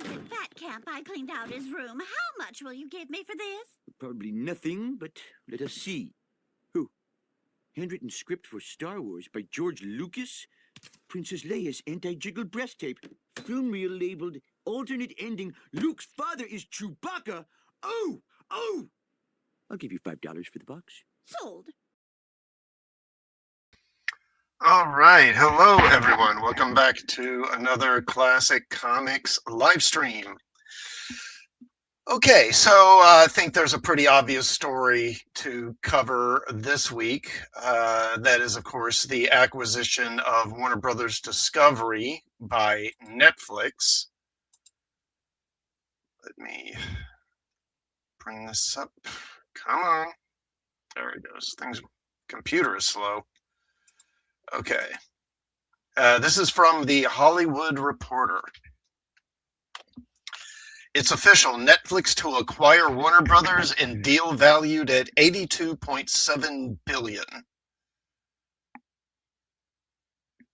at Fat Camp I cleaned out his room. How much will you give me for this? Probably nothing, but let us see. Who? Handwritten script for Star Wars by George Lucas? Princess Leia's anti-jiggle breast tape. Film reel labeled alternate ending. Luke's father is Chewbacca. Oh! I'll give you $5 for the box. Sold. All right. Hello, everyone. Welcome back to another Classic Comics live stream. Okay, so I think there's a pretty obvious story to cover this week. That is, of course, the acquisition of Warner Brothers Discovery by Netflix. Let me bring this up. Come on. There it goes. Computer is slow. Okay. This is from the Hollywood Reporter. It's official. Netflix to acquire Warner Brothers in deal valued at $82.7 billion.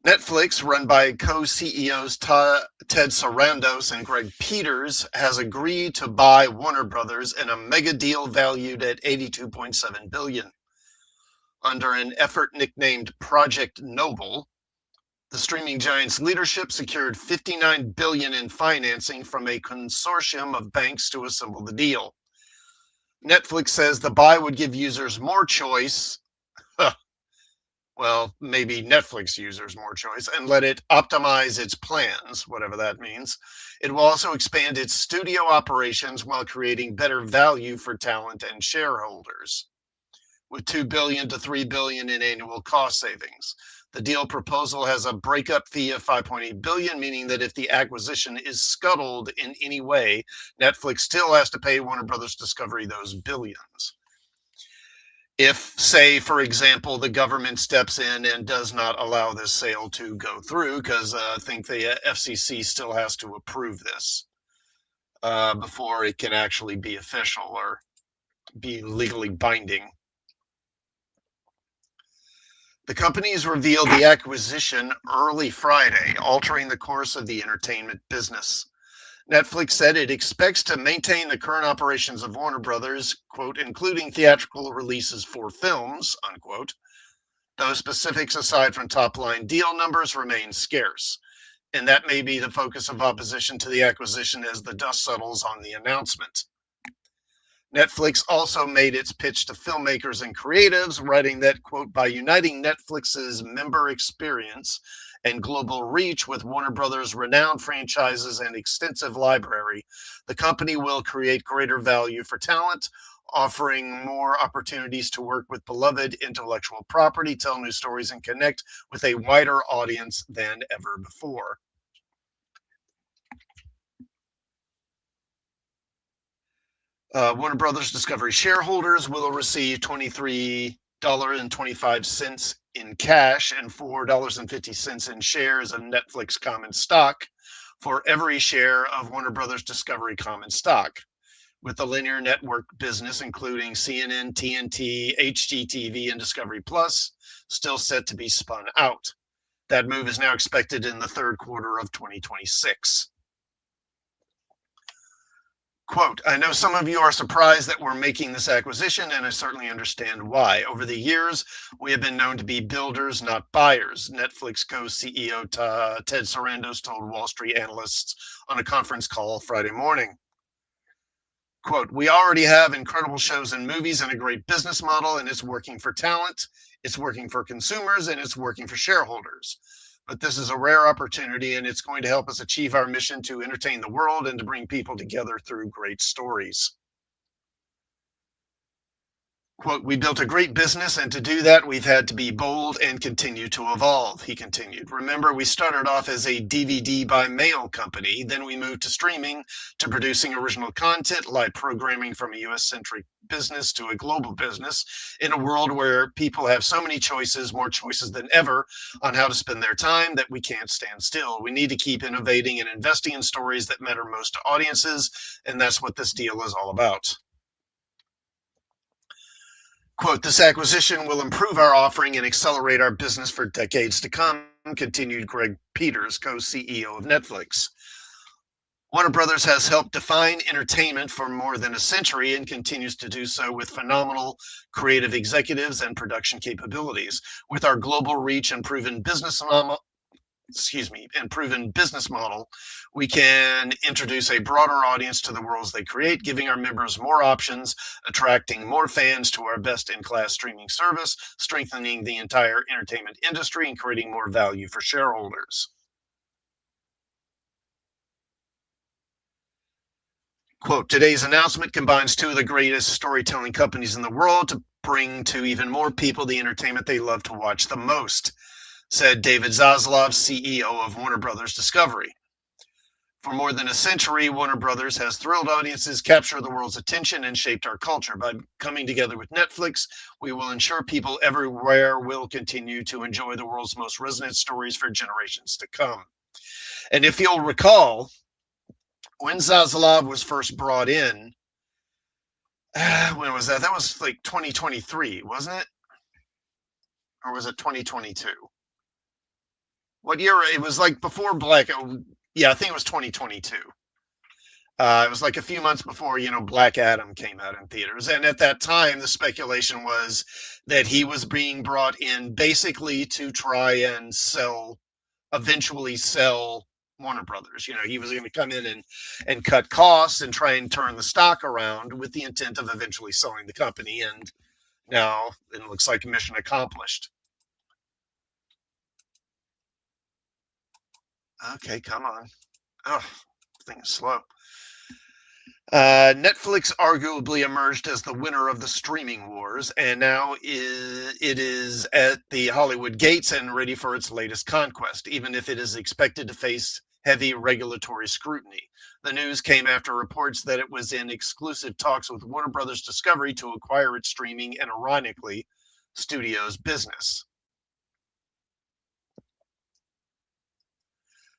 Netflix, run by co-CEOs Ted Sarandos and Greg Peters, has agreed to buy Warner Brothers in a mega deal valued at $82.7 billion. Under an effort nicknamed Project Noble, the streaming giant's leadership secured $59 billion in financing from a consortium of banks to assemble the deal. Netflix says the buy would give users more choice. Well, maybe Netflix users more choice, and let it optimize its plans, whatever that means. It will also expand its studio operations while creating better value for talent and shareholders, with $2 billion to $3 billion in annual cost savings. The deal proposal has a breakup fee of $5.8 billion, meaning that if the acquisition is scuttled in any way, Netflix still has to pay Warner Brothers Discovery those billions. If, say, for example, the government steps in and does not allow this sale to go through, because I think the FCC still has to approve this before it can actually be official or be legally binding. The companies revealed the acquisition early Friday, altering the course of the entertainment business. Netflix said it expects to maintain the current operations of Warner Brothers, quote, including theatrical releases for films, unquote. Those specifics, aside from top-line deal numbers, remain scarce, and that may be the focus of opposition to the acquisition as the dust settles on the announcement. Netflix also made its pitch to filmmakers and creatives, writing that, quote, by uniting Netflix's member experience and global reach with Warner Brothers' renowned franchises and extensive library, the company will create greater value for talent, offering more opportunities to work with beloved intellectual property, tell new stories, and connect with a wider audience than ever before. Warner Brothers Discovery shareholders will receive $23.25 in cash and $4.50 in shares of Netflix common stock for every share of Warner Brothers Discovery common stock, with the linear network business, including CNN, TNT, HGTV, and Discovery Plus, still set to be spun out. That move is now expected in the third quarter of 2026. Quote, I know some of you are surprised that we're making this acquisition, and I certainly understand why. Over the years, we have been known to be builders, not buyers, Netflix co-CEO Ted Sarandos told Wall Street analysts on a conference call Friday morning. Quote, we already have incredible shows and movies and a great business model, and it's working for talent, it's working for consumers, and it's working for shareholders. But this is a rare opportunity, and it's going to help us achieve our mission to entertain the world and to bring people together through great stories. Quote, we built a great business, and to do that, we've had to be bold and continue to evolve, he continued. Remember, we started off as a DVD by mail company, then we moved to streaming, to producing original content, live programming from a US-centric business to a global business, in a world where people have so many choices, more choices than ever, on how to spend their time, that we can't stand still. We need to keep innovating and investing in stories that matter most to audiences, and that's what this deal is all about. Quote, this acquisition will improve our offering and accelerate our business for decades to come, continued Greg Peters, co-CEO of Netflix. Warner Brothers has helped define entertainment for more than a century and continues to do so with phenomenal creative executives and production capabilities. With our global reach and proven business model, we can introduce a broader audience to the worlds they create, giving our members more options, attracting more fans to our best-in-class streaming service, strengthening the entire entertainment industry, and creating more value for shareholders. Quote, today's announcement combines two of the greatest storytelling companies in the world to bring to even more people the entertainment they love to watch the most, said David Zaslav, CEO of Warner Brothers Discovery. For more than a century, Warner Brothers has thrilled audiences, captured the world's attention, and shaped our culture. By coming together with Netflix, we will ensure people everywhere will continue to enjoy the world's most resonant stories for generations to come. And if you'll recall, when Zaslav was first brought in, when was that? That was like 2023, wasn't it? Or was it 2022? What year? It was like before Black. Yeah, I think it was 2022. It was like a few months before, Black Adam came out in theaters. And at that time, the speculation was that he was being brought in basically to try and eventually sell Warner Brothers. He was going to come in and cut costs and try and turn the stock around with the intent of eventually selling the company. And now it looks like mission accomplished. Okay, come on. Oh, thing is slow. Netflix arguably emerged as the winner of the streaming wars, and now it is at the Hollywood gates and ready for its latest conquest, even if it is expected to face heavy regulatory scrutiny. The news came after reports that it was in exclusive talks with Warner Brothers Discovery to acquire its streaming and, ironically, studios business.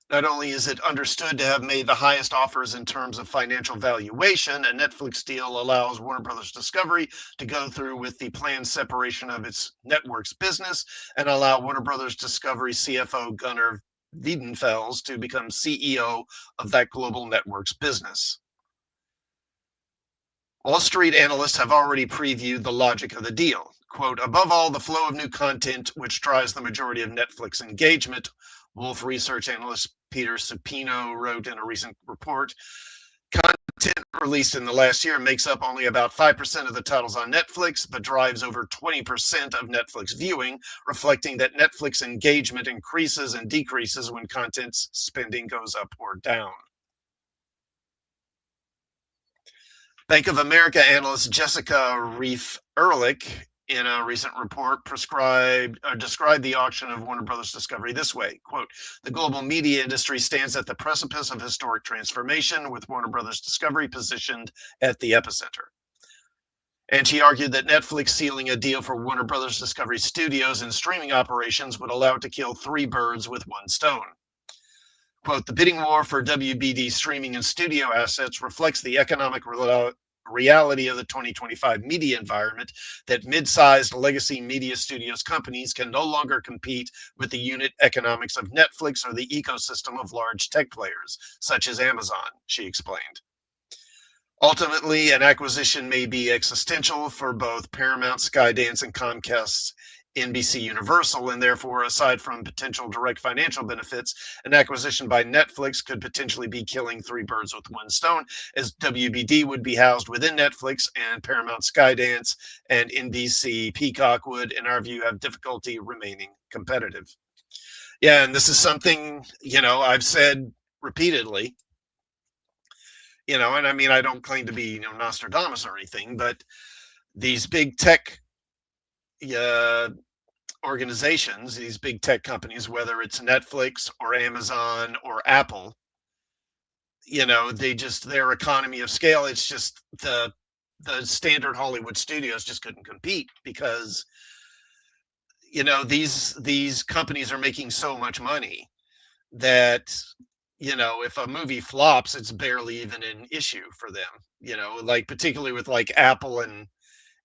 Not only is it understood to have made the highest offers in terms of financial valuation, a Netflix deal allows Warner Brothers Discovery to go through with the planned separation of its network's business and allow Warner Brothers Discovery CFO Gunnar Wiedenfels to become CEO of that global network's business. Wall Street analysts have already previewed the logic of the deal. Quote, above all, the flow of new content, which drives the majority of Netflix engagement, Wolf Research analyst Peter Supino wrote in a recent report, content released in the last year makes up only about 5% of the titles on Netflix, but drives over 20% of Netflix viewing, reflecting that Netflix engagement increases and decreases when content spending goes up or down. Bank of America analyst Jessica Reif-Ehrlich in a recent report described the auction of Warner Brothers Discovery this way, quote, the global media industry stands at the precipice of historic transformation with Warner Brothers Discovery positioned at the epicenter. And she argued that Netflix sealing a deal for Warner Brothers Discovery studios and streaming operations would allow it to kill three birds with one stone. Quote, the bidding war for WBD streaming and studio assets reflects the economic reality of the 2025 media environment that mid-sized legacy media studios companies can no longer compete with the unit economics of Netflix or the ecosystem of large tech players, such as Amazon, she explained. Ultimately, an acquisition may be existential for both Paramount, Skydance, and Comcast's NBC Universal, and therefore, aside from potential direct financial benefits, an acquisition by Netflix could potentially be killing three birds with one stone, as WBD would be housed within Netflix, and Paramount, Skydance, and NBC Peacock would, in our view, have difficulty remaining competitive. Yeah, and this is something, I've said repeatedly, and I mean, I don't claim to be, Nostradamus or anything, but these big tech organizations, these big tech companies, whether it's Netflix or Amazon or Apple, their economy of scale, it's just the standard Hollywood studios just couldn't compete because, these companies are making so much money that, if a movie flops, it's barely even an issue for them, like particularly with like Apple and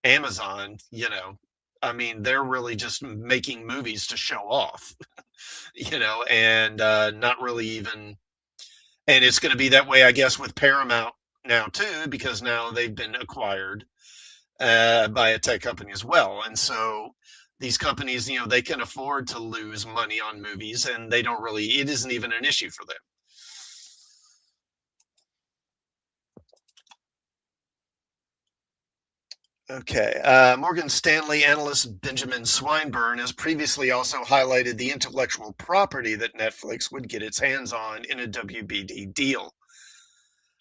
Amazon, I mean, they're really just making movies to show off, and not really even. And it's going to be that way, I guess, with Paramount now too, because now they've been acquired by a tech company as well. And so these companies, they can afford to lose money on movies, and they don't really, it isn't even an issue for them. Okay. Morgan Stanley analyst Benjamin Swinburne has previously also highlighted the intellectual property that Netflix would get its hands on in a WBD deal.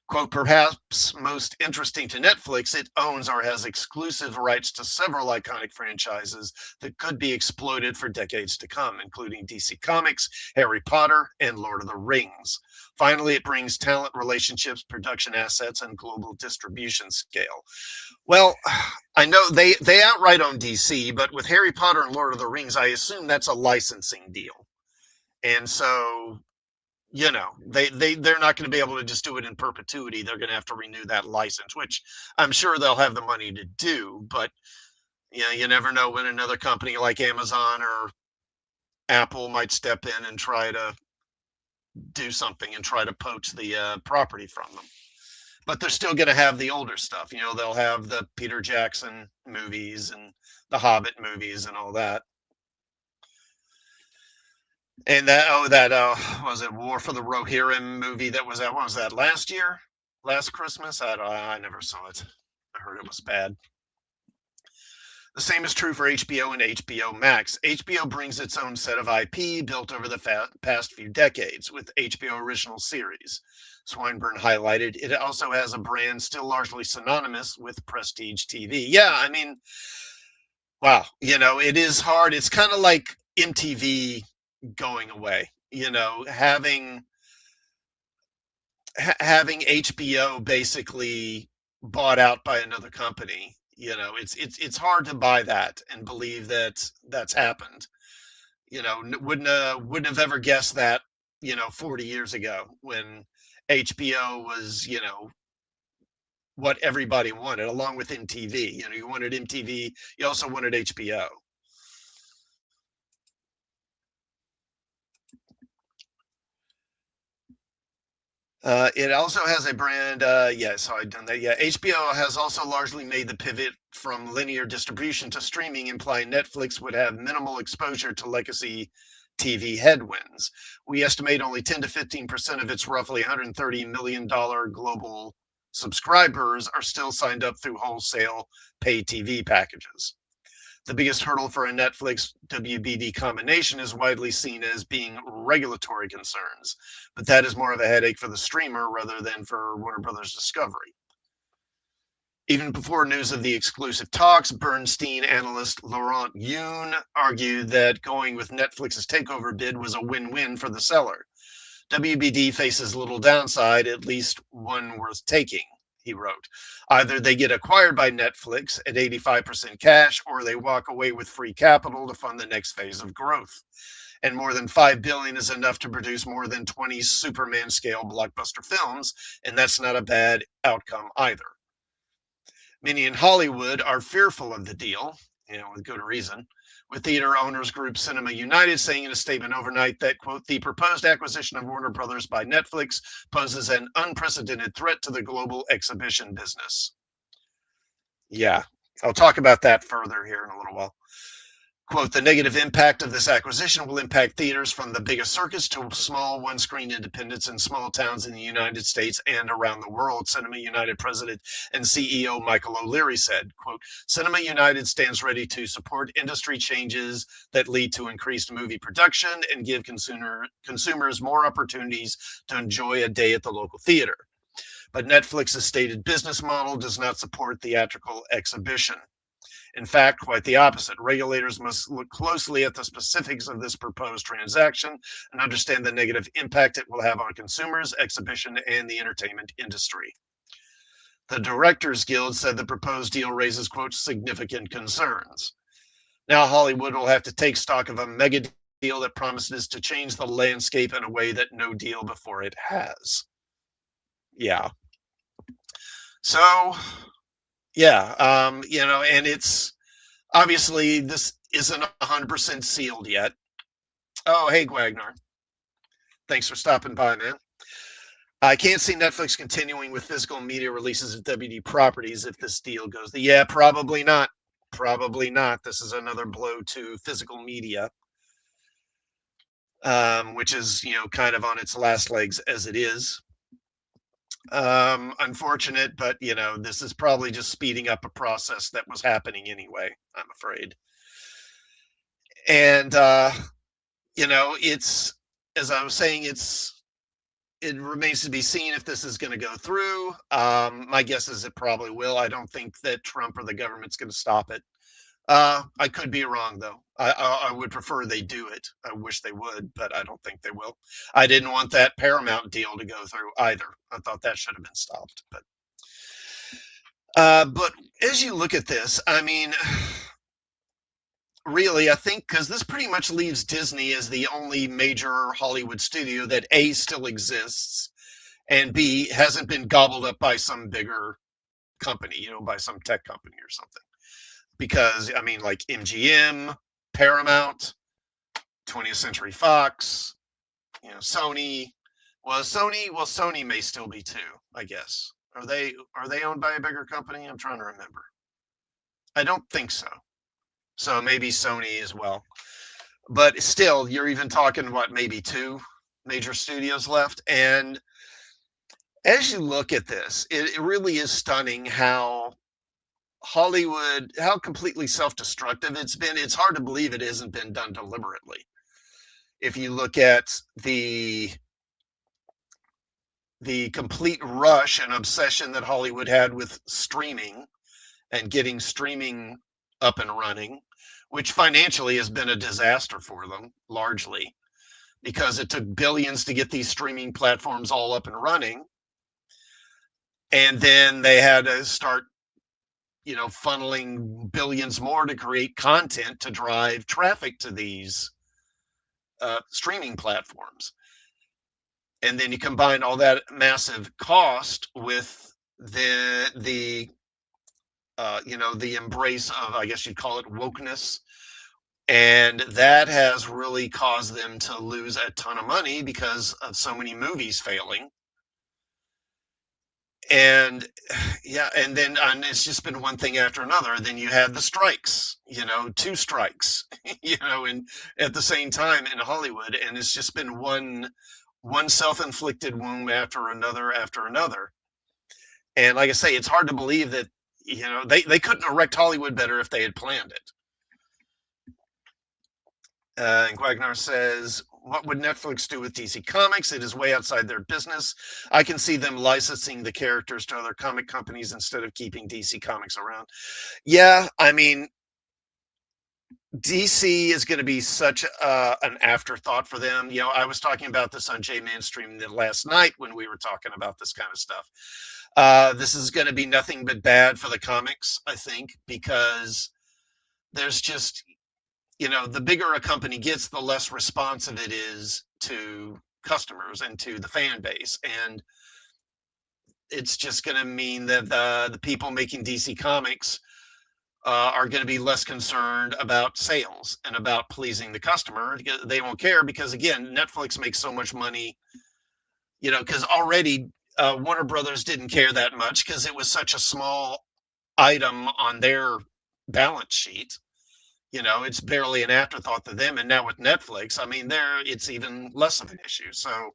Quote, perhaps most interesting to Netflix, it owns or has exclusive rights to several iconic franchises that could be exploited for decades to come, including DC Comics, Harry Potter, and Lord of the Rings. Finally, it brings talent relationships, production assets, and global distribution scale. Well, I know they outright own DC, but with Harry Potter and Lord of the Rings, I assume that's a licensing deal. And so they're not going to be able to just do it in perpetuity. They're going to have to renew that license, which I'm sure they'll have the money to do. But you never know when another company like Amazon or Apple might step in and try to do something and try to poach the property from them. But they're still going to have the older stuff. They'll have the Peter Jackson movies and the Hobbit movies and all that. And that was it War for the Rohirrim movie that was what was that, last Christmas? I never saw it. I heard it was bad. The same is true for HBO and HBO Max. HBO brings its own set of IP built over the past few decades with HBO original series. Swinburne highlighted it also has a brand still largely synonymous with prestige TV. Yeah, I mean, wow, it is hard. It's kind of like MTV going away, having HBO basically bought out by another company. It's hard to buy that and believe that that's happened. Wouldn't have ever guessed that 40 years ago when HBO was what everybody wanted, along with MTV. You wanted MTV, you also wanted HBO. It also has a brand. So I've done that. Yeah, HBO has also largely made the pivot from linear distribution to streaming, implying Netflix would have minimal exposure to legacy TV headwinds. We estimate only 10 to 15% of its roughly $130 million global subscribers are still signed up through wholesale pay TV packages. The biggest hurdle for a Netflix WBD combination is widely seen as being regulatory concerns, but that is more of a headache for the streamer rather than for Warner Brothers Discovery. Even before news of the exclusive talks, Bernstein analyst Laurent Yoon argued that going with Netflix's takeover bid was a win-win for the seller. WBD faces little downside, at least one worth taking, he wrote. Either they get acquired by Netflix at 85% cash, or they walk away with free capital to fund the next phase of growth. And more than $5 billion is enough to produce more than 20 Superman-scale blockbuster films, and that's not a bad outcome either. Many in Hollywood are fearful of the deal, with good reason, with theater owners group Cinema United saying in a statement overnight that, quote, the proposed acquisition of Warner Brothers by Netflix poses an unprecedented threat to the global exhibition business. Yeah, I'll talk about that further here in a little while. Quote, the negative impact of this acquisition will impact theaters from the biggest circuits to small one-screen independents in small towns in the United States and around the world, Cinema United president and CEO Michael O'Leary said. Quote, Cinema United stands ready to support industry changes that lead to increased movie production and give consumers more opportunities to enjoy a day at the local theater. But Netflix's stated business model does not support theatrical exhibition. In fact, quite the opposite. Regulators must look closely at the specifics of this proposed transaction and understand the negative impact it will have on consumers, exhibition, and the entertainment industry. The Directors Guild said the proposed deal raises, quote, significant concerns. Now Hollywood will have to take stock of a mega deal that promises to change the landscape in a way that no deal before it has. Yeah. So, yeah, and it's obviously this isn't 100% sealed yet. Oh, hey, Gwagnar. Thanks for stopping by, man. I can't see Netflix continuing with physical media releases of WD properties if this deal goes. Yeah, probably not. Probably not. This is another blow to physical media, which is, kind of on its last legs as it is. Unfortunate, but, this is probably just speeding up a process that was happening anyway, I'm afraid. And, it's, as I was saying, it remains to be seen if this is going to go through. My guess is it probably will. I don't think that Trump or the government's going to stop it. I could be wrong, though. I would prefer they do it. I wish they would, but I don't think they will. I didn't want that Paramount deal to go through either. I thought that should have been stopped. But as you look at this, I mean, really, I think because this pretty much leaves Disney as the only major Hollywood studio that A, still exists, and B, hasn't been gobbled up by some bigger company, by some tech company or something. Because, I mean, like MGM, Paramount, 20th Century Fox, Sony. Sony may still be too, I guess. Are they owned by a bigger company? I'm trying to remember. I don't think so. So maybe Sony as well. But still, you're even talking, maybe 2 major studios left. And as you look at this, it really is stunning how Hollywood, how completely self-destructive it's been. It's hard to believe it hasn't been done deliberately. If you look at the complete rush and obsession that Hollywood had with streaming and getting streaming up and running, which financially has been a disaster for them, largely, because it took billions to get these streaming platforms all up and running. And then they had to start, funneling billions more to create content to drive traffic to these streaming platforms. And then you combine all that massive cost with the embrace of, I guess you'd call it, wokeness. And that has really caused them to lose a ton of money because of so many movies failing. And and then it's just been one thing after another. Then you had the strikes, 2 strikes, and at the same time in Hollywood. And it's just been one self-inflicted wound after another. And like I say, it's hard to believe that, they couldn't have wrecked Hollywood better if they had planned it. And Quagnar says, what would Netflix do with DC Comics? It is way outside their business. I can see them licensing the characters to other comic companies instead of keeping DC Comics around. Yeah, I mean, DC is going to be such an afterthought for them. I was talking about this on J-Mainstream last night when we were talking about this kind of stuff. This is going to be nothing but bad for the comics, I think, because there's just, the bigger a company gets, the less responsive it is to customers and to the fan base. And it's just going to mean that the people making DC Comics are going to be less concerned about sales and about pleasing the customer. They won't care because, again, Netflix makes so much money, because already Warner Brothers didn't care that much because it was such a small item on their balance sheet. It's barely an afterthought to them. And now with Netflix, I mean, it's even less of an issue. So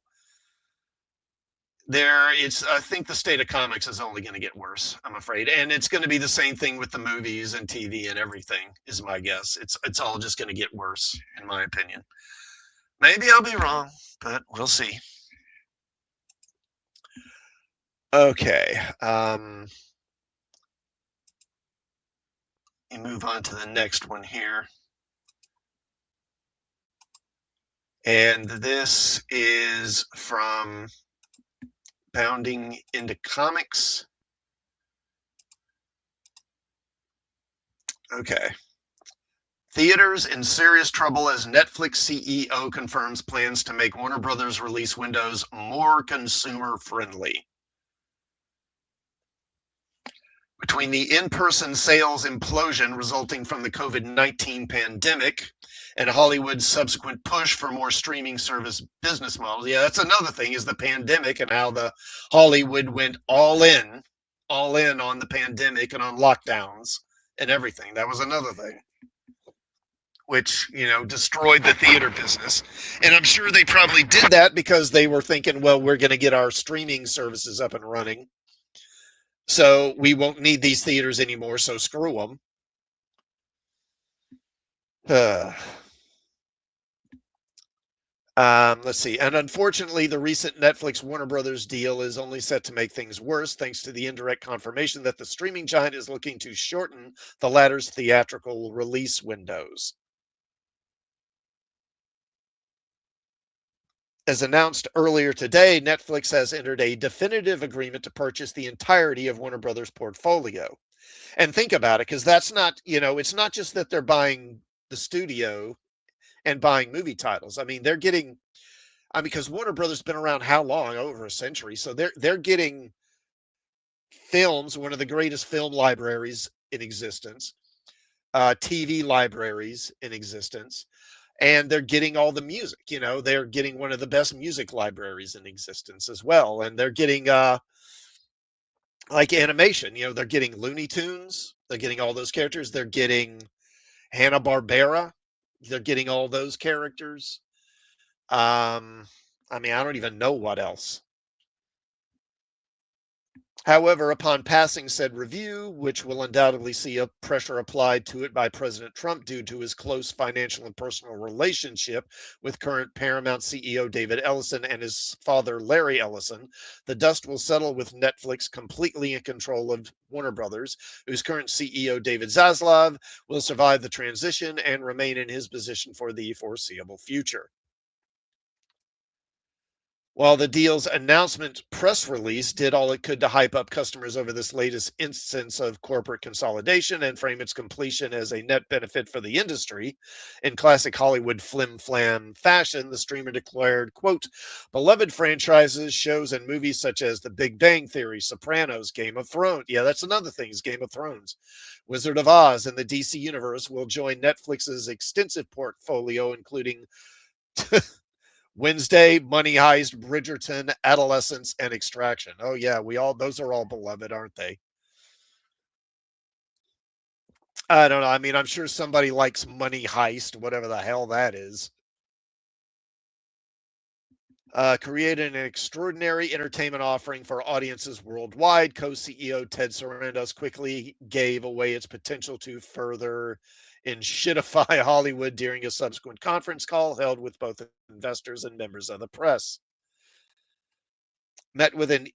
I think the state of comics is only going to get worse, I'm afraid. And it's going to be the same thing with the movies and TV and everything, is my guess. It's all just going to get worse, in my opinion. Maybe I'll be wrong, but we'll see. Okay. We move on to the next one here. And this is from Bounding into Comics. Okay. Theaters in serious trouble as Netflix CEO confirms plans to make Warner Brothers release windows more consumer friendly. Between the in-person sales implosion resulting from the COVID-19 pandemic and Hollywood's subsequent push for more streaming service business models. Yeah, that's another thing, is the pandemic and how the Hollywood went all in on the pandemic and on lockdowns and everything. That was another thing, which, destroyed the theater business. And I'm sure they probably did that because they were thinking, well, we're going to get our streaming services up and running, so we won't need these theaters anymore, so screw them. Let's see. And unfortunately, the recent Netflix Warner Brothers deal is only set to make things worse, thanks to the indirect confirmation that the streaming giant is looking to shorten the latter's theatrical release windows. As announced earlier today, Netflix has entered a definitive agreement to purchase the entirety of Warner Brothers' portfolio. And think about it, because that's not, it's not just that they're buying the studio and buying movie titles. I mean, they're getting, because Warner Brothers been around how long? Over a century. So they're getting films, one of the greatest film libraries in existence, TV libraries in existence, and they're getting all the music. They're getting one of the best music libraries in existence as well, and they're getting like animation. They're getting Looney Tunes, they're getting all those characters, they're getting Hanna-Barbera, they're getting all those characters. I don't even know what else. However, upon passing said review, which will undoubtedly see a pressure applied to it by President Trump due to his close financial and personal relationship with current Paramount CEO David Ellison and his father Larry Ellison, the dust will settle with Netflix completely in control of Warner Brothers, whose current CEO David Zaslav will survive the transition and remain in his position for the foreseeable future. While the deal's announcement press release did all it could to hype up customers over this latest instance of corporate consolidation and frame its completion as a net benefit for the industry, in classic Hollywood flim-flam fashion, the streamer declared, quote, beloved franchises, shows, and movies such as The Big Bang Theory, Sopranos, Game of Thrones. Yeah, that's another thing, is Game of Thrones. Wizard of Oz and the DC Universe will join Netflix's extensive portfolio, including Wednesday, Money Heist, Bridgerton, Adolescence, and Extraction. Oh yeah, those are all beloved, aren't they? I don't know. I'm sure somebody likes Money Heist, whatever the hell that is. Created an extraordinary entertainment offering for audiences worldwide. Co-CEO Ted Sarandos quickly gave away its potential to further shitify Hollywood during a subsequent conference call held with both investors and members of the press. Met with an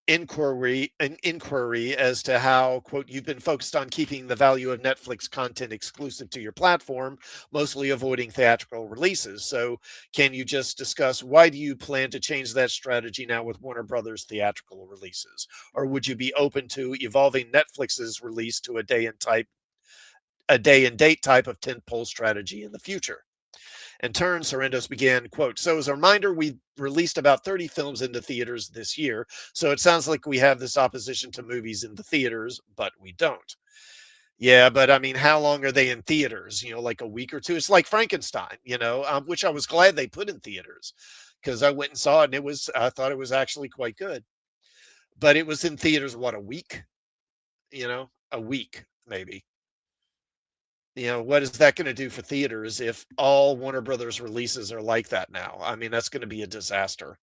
inquiry as to how, quote, you've been focused on keeping the value of Netflix content exclusive to your platform, mostly avoiding theatrical releases. So can you just discuss, why do you plan to change that strategy now with Warner Brothers theatrical releases? Or would you be open to evolving Netflix's release to a day and date type of tentpole strategy in the future? In turn, Sarandos began, quote, so as a reminder, we released about 30 films into theaters this year, so it sounds like we have this opposition to movies in the theaters, but we don't. Yeah, but how long are they in theaters? Like a week or two? It's like Frankenstein, which I was glad they put in theaters, because I went and saw it, and I thought it was actually quite good. But it was in theaters, what, a week? A week, maybe. What is that going to do for theaters if all Warner Brothers releases are like that now? That's going to be a disaster.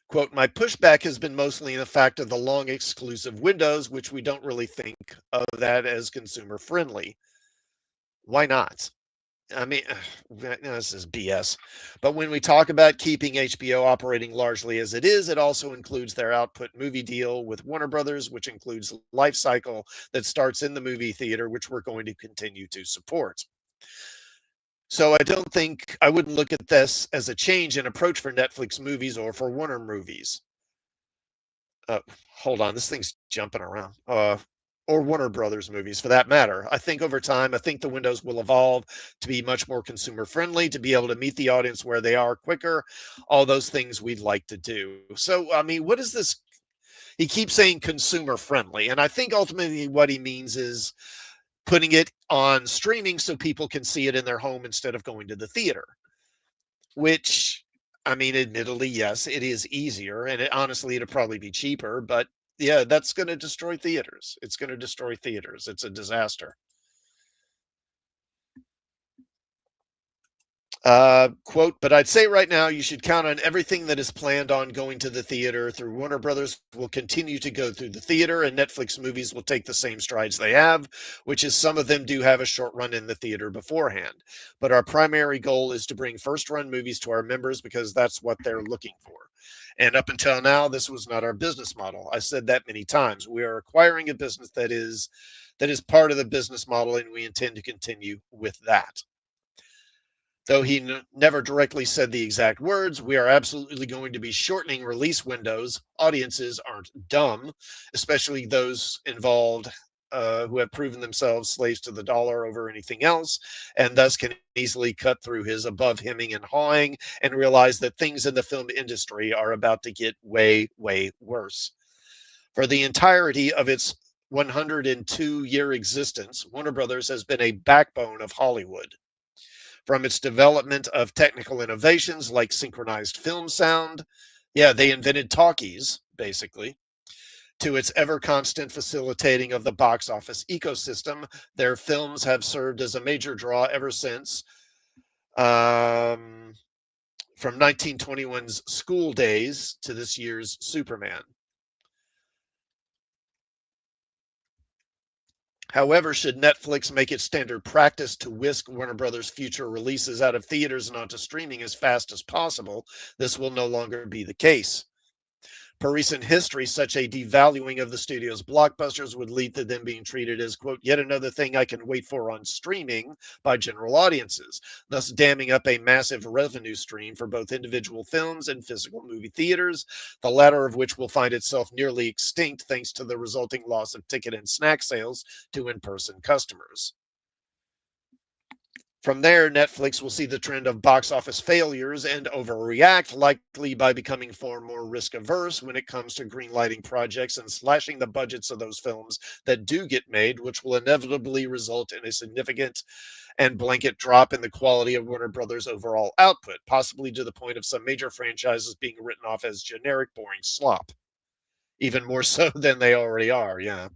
Quote, my pushback has been mostly in the fact of the long exclusive windows, which we don't really think of that as consumer friendly. Why not? This is BS. But when we talk about keeping HBO operating largely as it is, it also includes their output movie deal with Warner Brothers, which includes life cycle that starts in the movie theater, which we're going to continue to support. So I wouldn't look at this as a change in approach for Netflix movies or for Warner movies. Hold on, this thing's jumping around. Or Warner Brothers movies for that matter. I think over time, the windows will evolve to be much more consumer friendly, to be able to meet the audience where they are quicker, all those things we'd like to do. So, what is this? He keeps saying consumer friendly. And I think ultimately what he means is putting it on streaming so people can see it in their home instead of going to the theater, which, I mean, admittedly, yes, it is easier, and honestly, it'd probably be cheaper, but yeah, that's going to destroy theaters. It's going to destroy theaters. It's a disaster. Quote, but I'd say right now you should count on everything that is planned on going to the theater through Warner Brothers will continue to go through the theater, and Netflix movies will take the same strides they have, which is some of them do have a short run in the theater beforehand. But our primary goal is to bring first run movies to our members because that's what they're looking for. And up until now, this was not our business model. I said that many times. We are acquiring a business that is part of the business model, and we intend to continue with that. Though he never directly said the exact words, we are absolutely going to be shortening release windows. Audiences aren't dumb, especially those involved who have proven themselves slaves to the dollar over anything else, and thus can easily cut through his above hemming and hawing and realize that things in the film industry are about to get way, way worse. For the entirety of its 102-year existence, Warner Brothers has been a backbone of Hollywood. From its development of technical innovations like synchronized film sound, yeah, they invented talkies, basically, to its ever constant facilitating of the box office ecosystem, their films have served as a major draw ever since. From 1921's School Days to this year's Superman. However, should Netflix make it standard practice to whisk Warner Brothers' future releases out of theaters and onto streaming as fast as possible, this will no longer be the case. Per recent history, such a devaluing of the studio's blockbusters would lead to them being treated as, quote, yet another thing I can wait for on streaming by general audiences, thus damming up a massive revenue stream for both individual films and physical movie theaters, the latter of which will find itself nearly extinct thanks to the resulting loss of ticket and snack sales to in-person customers. From there, Netflix will see the trend of box office failures and overreact, likely by becoming far more risk averse when it comes to greenlighting projects and slashing the budgets of those films that do get made, which will inevitably result in a significant and blanket drop in the quality of Warner Brothers' overall output, possibly to the point of some major franchises being written off as generic, boring slop. Even more so than they already are, yeah.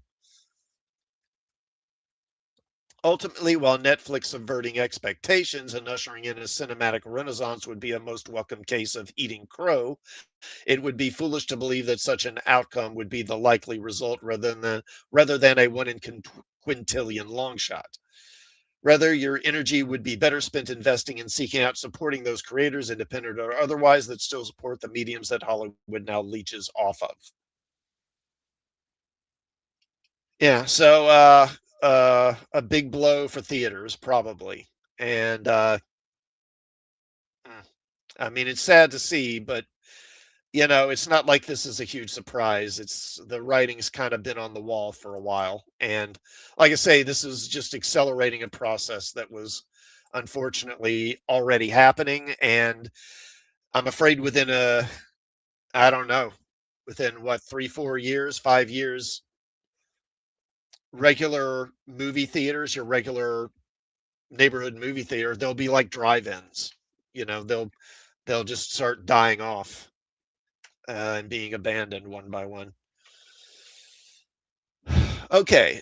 Ultimately, while Netflix subverting expectations and ushering in a cinematic renaissance would be a most welcome case of eating crow, it would be foolish to believe that such an outcome would be the likely result rather than a one in quintillion long shot. Rather, your energy would be better spent investing in seeking out supporting those creators, independent or otherwise, that still support the mediums that Hollywood now leeches off of. Yeah, so a big blow for theaters, probably. And I mean, it's sad to see, but it's not like this is a huge surprise. It's the writing's kind of been on the wall for a while. And like I say, this is just accelerating a process that was unfortunately already happening. And I'm afraid I don't know, within what, 3, 4 years, 5 years, regular movie theaters, your regular neighborhood movie theater, they'll be like drive-ins. They'll just start dying off and being abandoned one by one. Okay,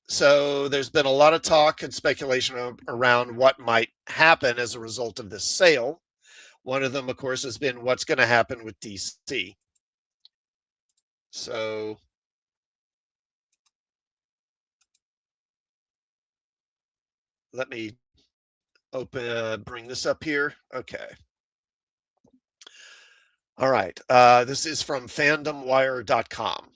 so there's been a lot of talk and speculation around what might happen as a result of this sale. One of them, of course, has been what's going to happen with DC. So let me bring this up here. Okay. All right. This is from fandomwire.com.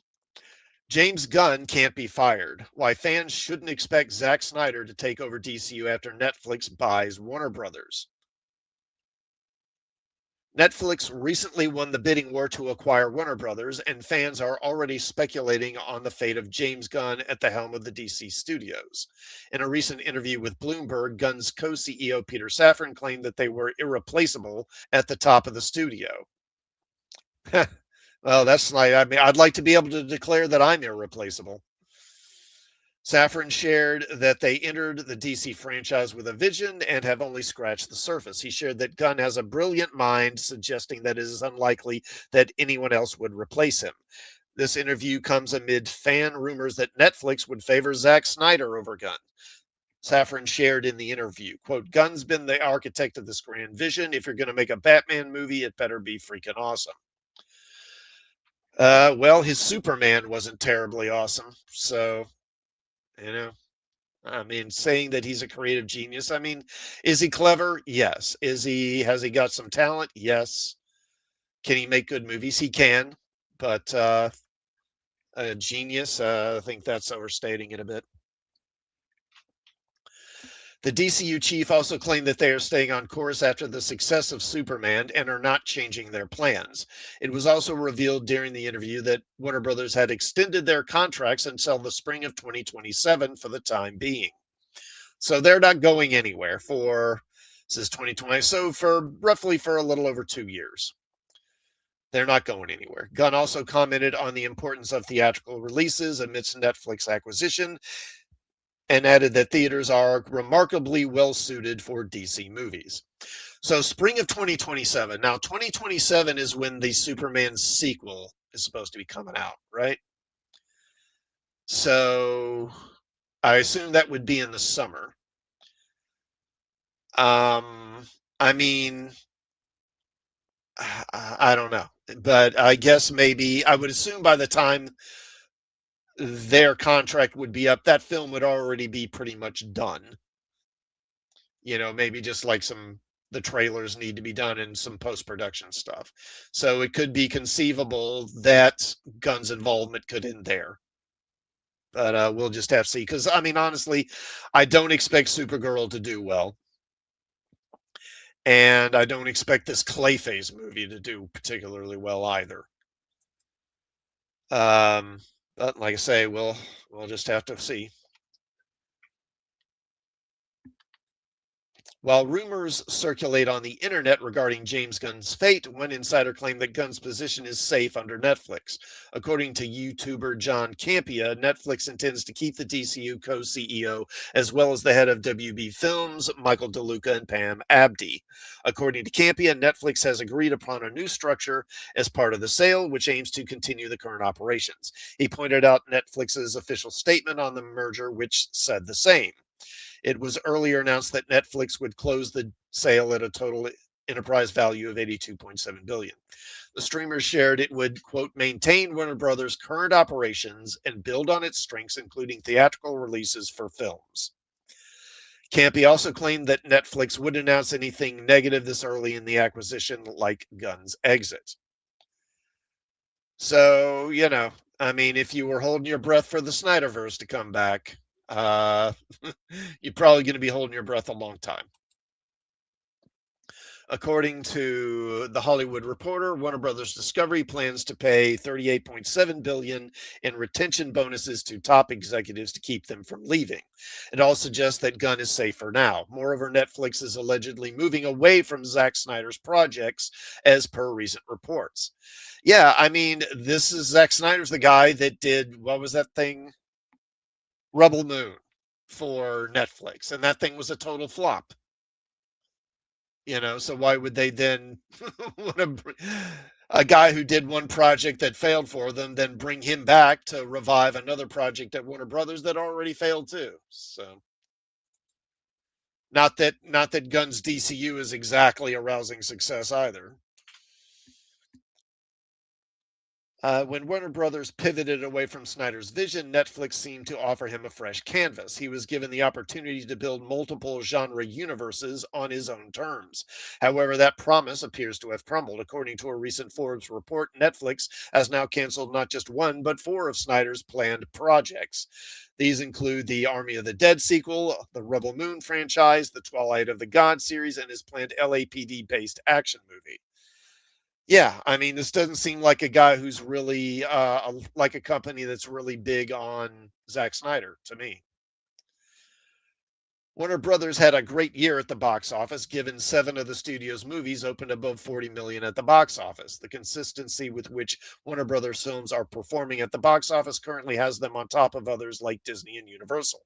James Gunn can't be fired. Why fans shouldn't expect Zack Snyder to take over DCU after Netflix buys Warner Brothers. Netflix recently won the bidding war to acquire Warner Brothers, and fans are already speculating on the fate of James Gunn at the helm of the DC studios. In a recent interview with Bloomberg, Gunn's co-CEO Peter Safran claimed that they were irreplaceable at the top of the studio. Well, that's like, I mean, I'd like to be able to declare that I'm irreplaceable. Safran shared that they entered the DC franchise with a vision and have only scratched the surface. He shared that Gunn has a brilliant mind, suggesting that it is unlikely that anyone else would replace him. This interview comes amid fan rumors that Netflix would favor Zack Snyder over Gunn. Safran shared in the interview, quote, Gunn's been the architect of this grand vision. If you're going to make a Batman movie, it better be freaking awesome. Well, his Superman wasn't terribly awesome. So, you know, I mean, saying that he's a creative genius. I mean, is he clever? Yes. Has he got some talent? Yes. Can he make good movies? He can. But a genius, I think that's overstating it a bit. The DCU chief also claimed that they are staying on course after the success of Superman and are not changing their plans. It was also revealed during the interview that Warner Brothers had extended their contracts until the spring of 2027 for the time being. So they're not going anywhere this is 2020, so for a little over 2 years. They're not going anywhere. Gunn also commented on the importance of theatrical releases amidst Netflix acquisition and added that theaters are remarkably well suited for DC movies. So, spring of 2027. Now, 2027 is when the Superman sequel is supposed to be coming out, right? So, I assume that would be in the summer. I mean, I don't know, but I guess maybe I would assume by the time their contract would be up, that film would already be pretty much done. Maybe just like the trailers need to be done and some post-production stuff. So it could be conceivable that Gunn's involvement could end there. But we'll just have to see. Because, I mean, honestly, I don't expect Supergirl to do well. And I don't expect this Clayface movie to do particularly well either. But like I say, we'll just have to see. While rumors circulate on the internet regarding James Gunn's fate, one insider claimed that Gunn's position is safe under Netflix. According to YouTuber John Campea, Netflix intends to keep the DCU co-CEO as well as the head of WB Films, Michael DeLuca and Pam Abdi. According to Campea, Netflix has agreed upon a new structure as part of the sale, which aims to continue the current operations. He pointed out Netflix's official statement on the merger, which said the same. It was earlier announced that Netflix would close the sale at a total enterprise value of $82.7 billion. The streamer shared it would, quote, maintain Warner Brothers' current operations and build on its strengths, including theatrical releases for films. Campy also claimed that Netflix wouldn't announce anything negative this early in the acquisition, like Gunn's exit. So, I mean, if you were holding your breath for the Snyderverse to come back, you're probably going to be holding your breath a long time. According to the Hollywood Reporter, Warner Brothers Discovery plans to pay $38.7 billion in retention bonuses to top executives to keep them from leaving. It all suggests that Gunn is safer now. Moreover, Netflix is allegedly moving away from Zack Snyder's projects, as per recent reports. Yeah, I mean, this is Zack Snyder's the guy that did, what was that thing? Rebel Moon for Netflix, and that thing was a total flop. So why would they then a guy who did one project that failed for them then bring him back to revive another project at Warner Brothers that already failed too? So not that Gunn's DCU is exactly a rousing success either. When Warner Brothers pivoted away from Snyder's vision, Netflix seemed to offer him a fresh canvas. He was given the opportunity to build multiple genre universes on his own terms. However, that promise appears to have crumbled. According to a recent Forbes report, Netflix has now canceled not just one, but 4 of Snyder's planned projects. These include the Army of the Dead sequel, the Rebel Moon franchise, the Twilight of the Gods series, and his planned LAPD-based action movie. Yeah, I mean, this doesn't seem like a guy who's really like a company that's really big on Zack Snyder to me. Warner Brothers had a great year at the box office, given 7 of the studio's movies opened above 40 million at the box office. The consistency with which Warner Brothers films are performing at the box office currently has them on top of others like Disney and Universal.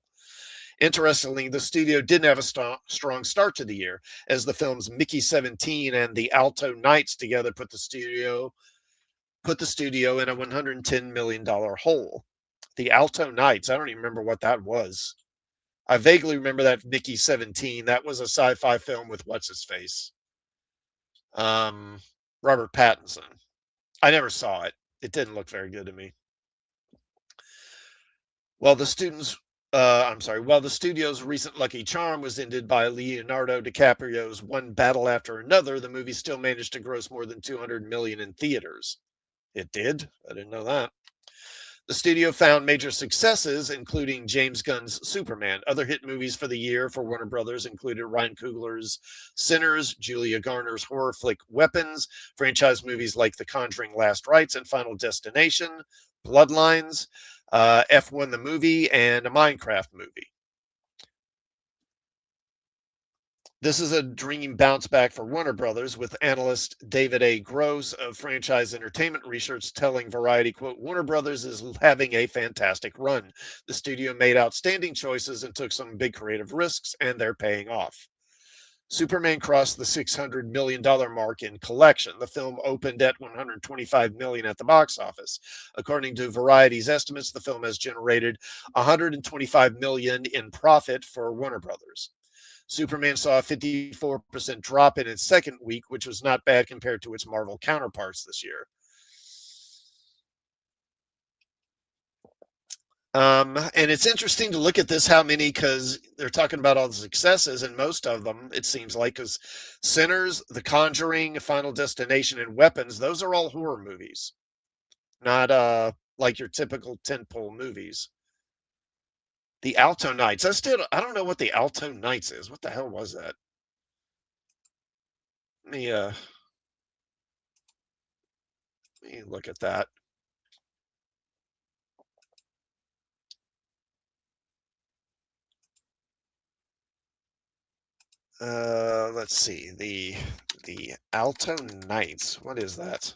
Interestingly, the studio didn't have a strong start to the year, as the films Mickey 17 and The Alto Knights together put the studio in a $110 million hole. The Alto Knights, I don't even remember what that was. I vaguely remember that Mickey 17. That was a sci-fi film with what's his face, um, Robert Pattinson. I never saw it. It didn't look very good to me. While the studio's recent Lucky Charm was ended by Leonardo DiCaprio's One Battle After Another, the movie still managed to gross more than 200 million in theaters. It did? I didn't know that. The studio found major successes, including James Gunn's Superman. Other hit movies for the year for Warner Brothers included Ryan Coogler's Sinners, Julia Garner's horror flick Weapons, franchise movies like The Conjuring Last Rites and Final Destination, Bloodlines, F1 the movie, and a Minecraft movie. This is a dream bounce back for Warner Brothers, with analyst David A. Gross of Franchise Entertainment Research telling Variety, quote, Warner Brothers is having a fantastic run. The studio made outstanding choices and took some big creative risks, and they're paying off. Superman crossed the $600 million mark in collection. The film opened at $125 million at the box office. According to Variety's estimates, the film has generated $125 million in profit for Warner Brothers. Superman saw a 54% drop in its second week, which was not bad compared to its Marvel counterparts this year. And it's interesting to look at this, how many, because they're talking about all the successes, and most of them, it seems like, because Sinners, The Conjuring, Final Destination, and Weapons, those are all horror movies, not like your typical tentpole movies. The Alto Knights, I don't know what the Alto Knights is. What the hell was that? Let me look at that. Let's see, the Alto Knights. What is that?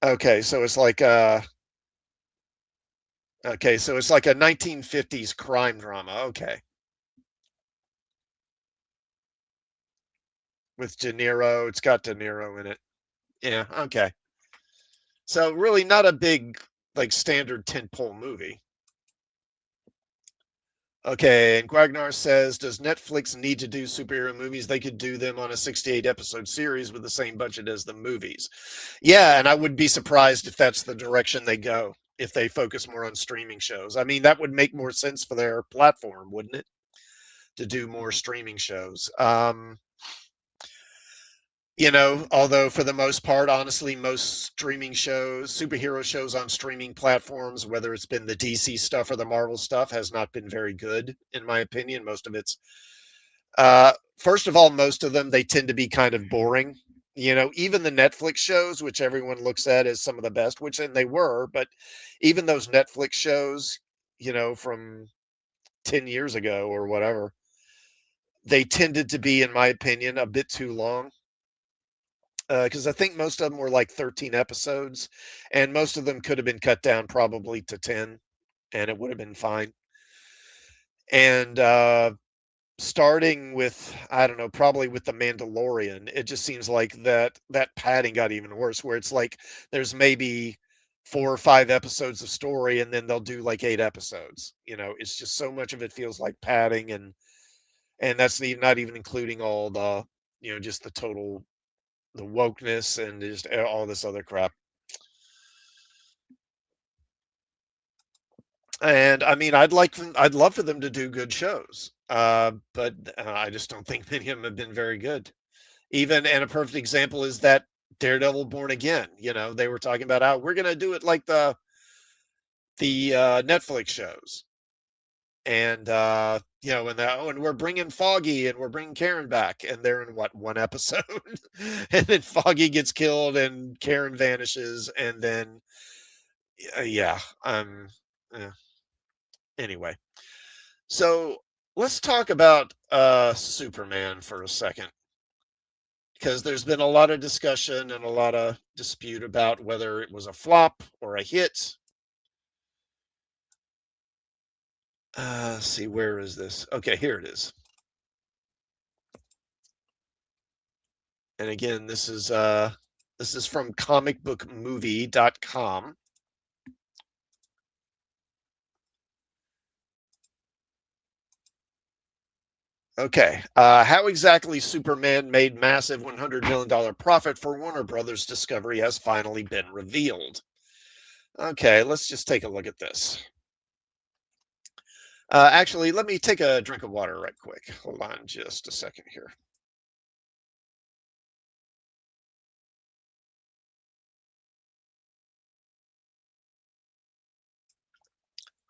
Okay, so it's like a 1950s crime drama. Okay, with De Niro. It's got De Niro in it. Yeah. Okay. So really not a big like standard tentpole movie. Okay, and Guagnar says, does Netflix need to do superhero movies? They could do them on a 68 episode series with the same budget as the movies. Yeah, and I would be surprised if that's the direction they go, if they focus more on streaming shows. I mean, that would make more sense for their platform, wouldn't it? To do more streaming shows. Although for the most part, honestly, most streaming shows, superhero shows on streaming platforms, whether it's been the DC stuff or the Marvel stuff, has not been very good, in my opinion. Most of it's, first of all, most of them, they tend to be kind of boring. Even the Netflix shows, which everyone looks at as some of the best, which and they were, but even those Netflix shows, from 10 years ago or whatever, they tended to be, in my opinion, a bit too long. Because I think most of them were like 13 episodes, and most of them could have been cut down probably to 10, and it would have been fine. And starting with, I don't know, probably with The Mandalorian, it just seems like that padding got even worse, where it's like there's maybe 4 or 5 episodes of story, and then they'll do like 8 episodes. It's just so much of it feels like padding, and that's not even including all the, just the wokeness and just all this other crap. And I mean, I'd love for them to do good shows, but I just don't think many of them have been very good. And a perfect example is that Daredevil Born Again. They were talking about how we're gonna do it like the Netflix shows, and and we're bringing Foggy and we're bringing Karen back, and they're in what, one episode, and then Foggy gets killed and Karen vanishes, and then Yeah. Yeah. Anyway, so let's talk about Superman for a second, because there's been a lot of discussion and a lot of dispute about whether it was a flop or a hit. Let's see, where is this? Okay, here it is. And again, this is from comicbookmovie.com. Okay, how exactly Superman made massive $100 million profit for Warner Brothers Discovery has finally been revealed. Okay, let's just take a look at this. Actually, let me take a drink of water right quick. Hold on just a second here.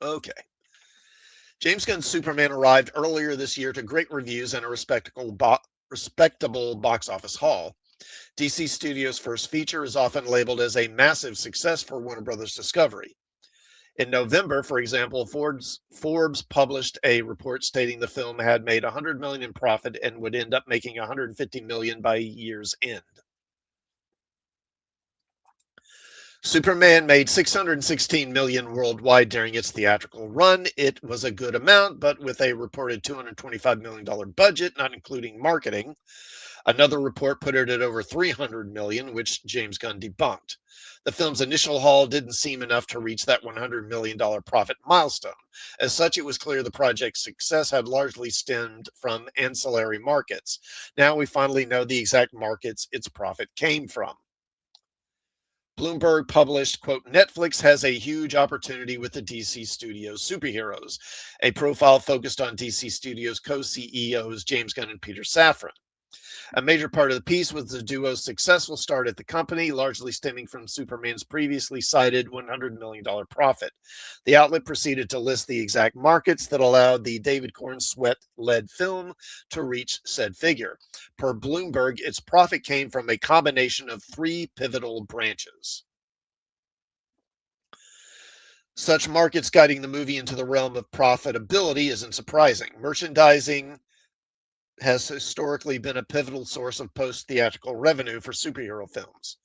Okay. James Gunn's Superman arrived earlier this year to great reviews and a respectable box office haul. DC Studios' first feature is often labeled as a massive success for Warner Brothers Discovery. In November, for example, Forbes published a report stating the film had made $100 million in profit and would end up making $150 million by year's end. Superman made $616 million worldwide during its theatrical run. It was a good amount, but with a reported $225 million budget, not including marketing. Another report put it at over $300 million, which James Gunn debunked. The film's initial haul didn't seem enough to reach that $100 million profit milestone. As such, it was clear the project's success had largely stemmed from ancillary markets. Now we finally know the exact markets its profit came from. Bloomberg published, quote, Netflix has a huge opportunity with the DC Studios superheroes, a profile focused on DC Studios co-CEOs James Gunn and Peter Safran. A major part of the piece was the duo's successful start at the company, largely stemming from Superman's previously cited $100 million profit. The outlet proceeded to list the exact markets that allowed the David Corn Sweat-led film to reach said figure. Per Bloomberg, its profit came from a combination of three pivotal branches. Such markets guiding the movie into the realm of profitability isn't surprising. Merchandising has historically been a pivotal source of post-theatrical revenue for superhero films.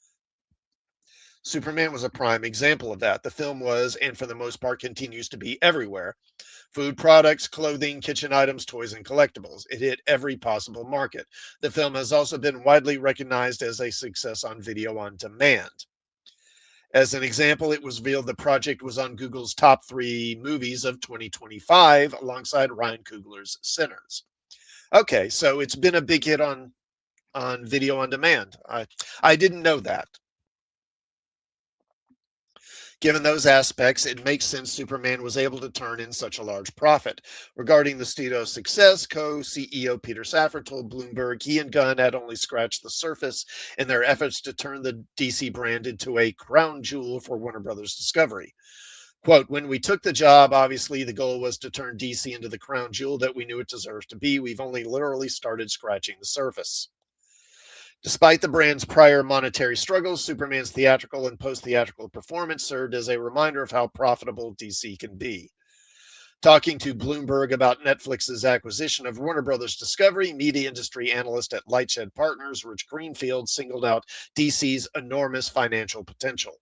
Superman was a prime example of that. The film was, and for the most part continues to be, everywhere. Food products, clothing, kitchen items, toys, and collectibles. It hit every possible market. The film has also been widely recognized as a success on video on demand. As an example, it was revealed the project was on Google's top 3 movies of 2025 alongside Ryan Coogler's Sinners. Okay, so it's been a big hit on video on demand. I didn't know that. Given those aspects, it makes sense Superman was able to turn in such a large profit. Regarding the studio's success, co-CEO Peter Safran told Bloomberg he and Gunn had only scratched the surface in their efforts to turn the DC brand into a crown jewel for Warner Brothers Discovery. Quote, when we took the job, obviously the goal was to turn DC into the crown jewel that we knew it deserves to be. We've only literally started scratching the surface. Despite the brand's prior monetary struggles, Superman's theatrical and post-theatrical performance served as a reminder of how profitable DC can be. Talking to Bloomberg about Netflix's acquisition of Warner Brothers Discovery, media industry analyst at Lightshed Partners, Rich Greenfield, singled out DC's enormous financial potential.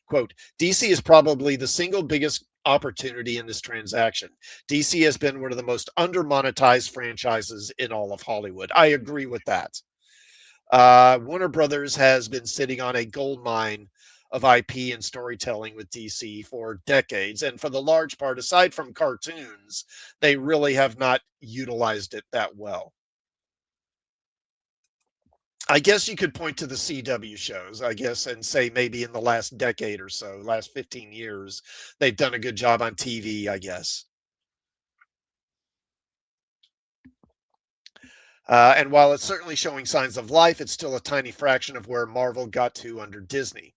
Quote, DC is probably the single biggest opportunity in this transaction. DC has been one of the most under-monetized franchises in all of Hollywood. I agree with that. Warner Brothers has been sitting on a gold mine of IP and storytelling with DC for decades. And for the large part, aside from cartoons, they really have not utilized it that well. I guess you could point to the CW shows, I guess, and say maybe in the last decade or so, last 15 years, they've done a good job on TV, I guess. And while it's certainly showing signs of life, it's still a tiny fraction of where Marvel got to under Disney.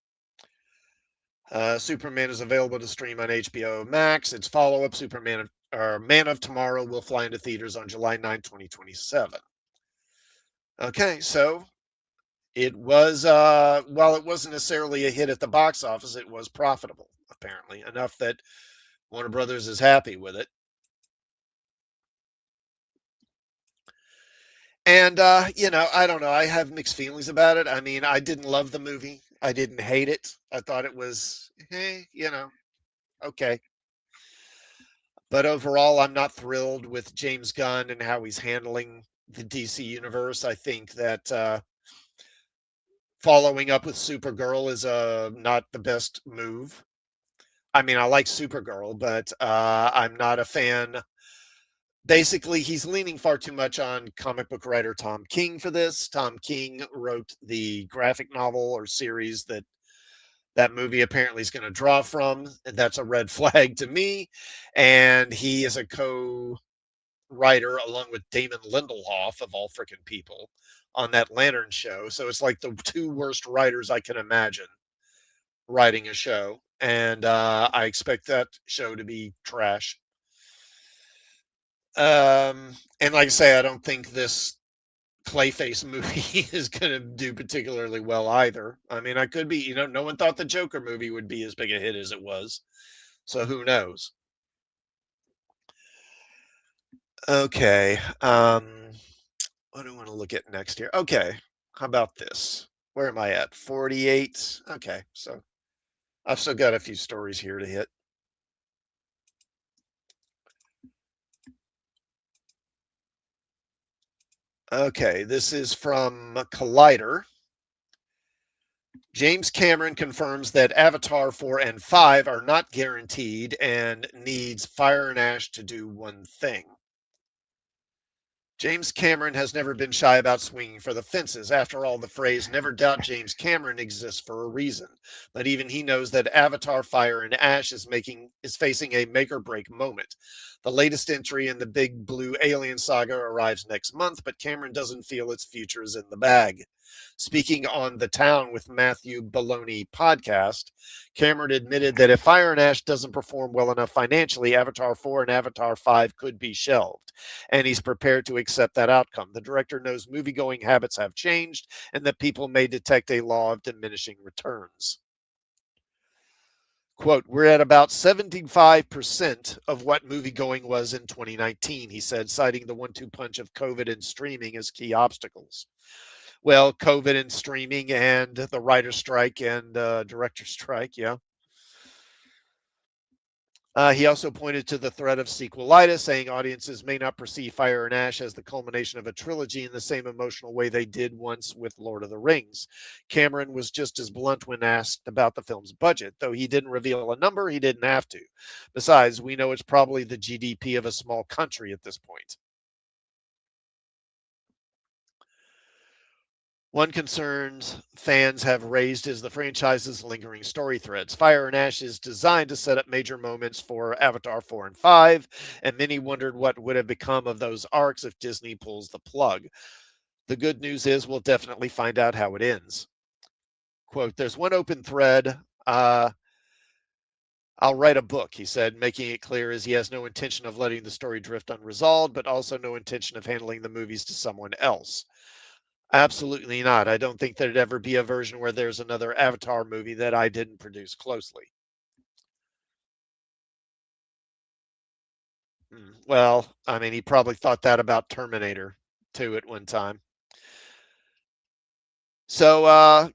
Superman is available to stream on HBO Max. Its follow-up, Superman or Man of Tomorrow, will fly into theaters on July 9, 2027. Okay, so it was, while it wasn't necessarily a hit at the box office, it was profitable. apparently, enough that Warner Brothers is happy with it. And I don't know. I have mixed feelings about it. I mean, I didn't love the movie. I didn't hate it. I thought it was, okay. But overall, I'm not thrilled with James Gunn and how he's handling the DC universe. I think that following up with Supergirl is not the best move. I mean, I like Supergirl, but I'm not a fan. Basically, he's leaning far too much on comic book writer Tom King for this. Tom King wrote the graphic novel or series that movie apparently is going to draw from. And that's a red flag to me. And he is a co-writer along with Damon Lindelof of all freaking people on that Lantern show. So it's like the two worst writers I can imagine writing a show. And I expect that show to be trash. And like I say, I don't think this Clayface movie is going to do particularly well either. I mean, I could be, no one thought the Joker movie would be as big a hit as it was. So who knows? Okay. What do I want to look at next here? Okay. How about this? Where am I at? 48. Okay. So I've still got a few stories here to hit. Okay. This is from Collider. James Cameron confirms that Avatar 4 and 5 are not guaranteed and needs Fire and Ash to do one thing. James Cameron has never been shy about swinging for the fences. After all, the phrase "never doubt James Cameron" exists for a reason. But even he knows that Avatar Fire and Ash is facing a make or break moment. The latest entry in the Big Blue Alien saga arrives next month, but Cameron doesn't feel its future is in the bag. Speaking on the Town with Matthew Baloney podcast, Cameron admitted that if Fire and Ash doesn't perform well enough financially, Avatar 4 and Avatar 5 could be shelved, and he's prepared to accept that outcome. The director knows movie-going habits have changed and that people may detect a law of diminishing returns. Quote, "We're at about 75% of what movie-going was in 2019, he said, citing the one-two punch of COVID and streaming as key obstacles. Well, COVID and streaming and the writer's strike and director's strike, yeah. He also pointed to the threat of sequelitis, saying audiences may not perceive Fire and Ash as the culmination of a trilogy in the same emotional way they did once with Lord of the Rings. Cameron was just as blunt when asked about the film's budget. Though he didn't reveal a number, he didn't have to. Besides, we know it's probably the GDP of a small country at this point. One concern fans have raised is the franchise's lingering story threads. Fire and Ash is designed to set up major moments for Avatar 4 and 5, and many wondered what would have become of those arcs if Disney pulls the plug. The good news is we'll definitely find out how it ends. Quote, "There's one open thread. I'll write a book," he said, making it clear as he has no intention of letting the story drift unresolved, but also no intention of handling the movies to someone else. Absolutely not. I don't think there'd ever be a version where there's another Avatar movie that I didn't produce closely. Well, I mean, he probably thought that about Terminator 2 at one time. So, I